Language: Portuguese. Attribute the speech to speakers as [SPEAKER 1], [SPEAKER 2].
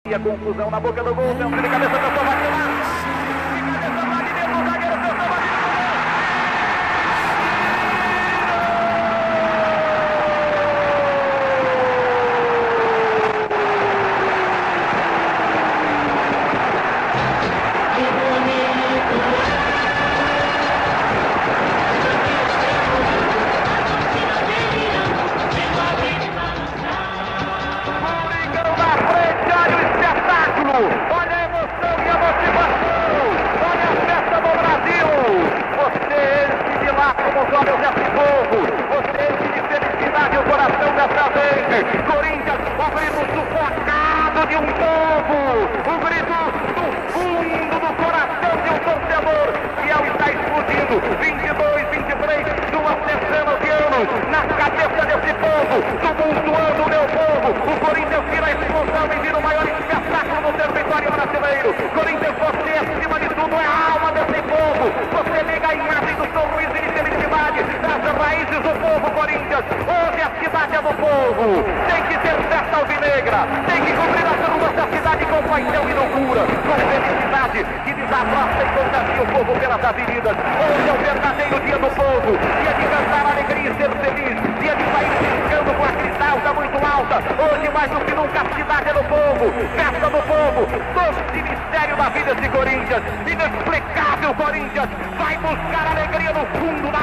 [SPEAKER 1] E a confusão na boca do gol, centro de cabeça da sua olha a emoção e a motivação, olha a festa do Brasil. Você enche de lágrimas os olhos desse povo, você enche de felicidade o coração dessa vez. Corinthians, o grito sufocado de um povo, o grito do fundo do coração de um torcedor. Fiel está explodindo, 22, 23, 2 centenas de anos na cabeça desse povo, tumultuando o meu povo. O Corinthians vira a explosão e vira o maior espetáculo do território brasileiro. Corinthians, você acima de tudo é a alma desse povo. Você liga a imagem do sorriso e de felicidade das raízes do povo. Corinthians, hoje a cidade é do povo. Tem que ter festa alvinegra, tem que cobrir as ruas da cidade com paixão e loucura, com felicidade que desabraça e contagia o povo pelas avenidas. Hoje é o verdadeiro dia do povo, dia de cantar alegria e ser feliz, dia de sair piscando com a cristalda muito alta. Hoje mais do que nunca a cidade é do povo, festa do povo, doce mistério da vida de Corinthians, inexplicável Corinthians, vai buscar alegria no fundo da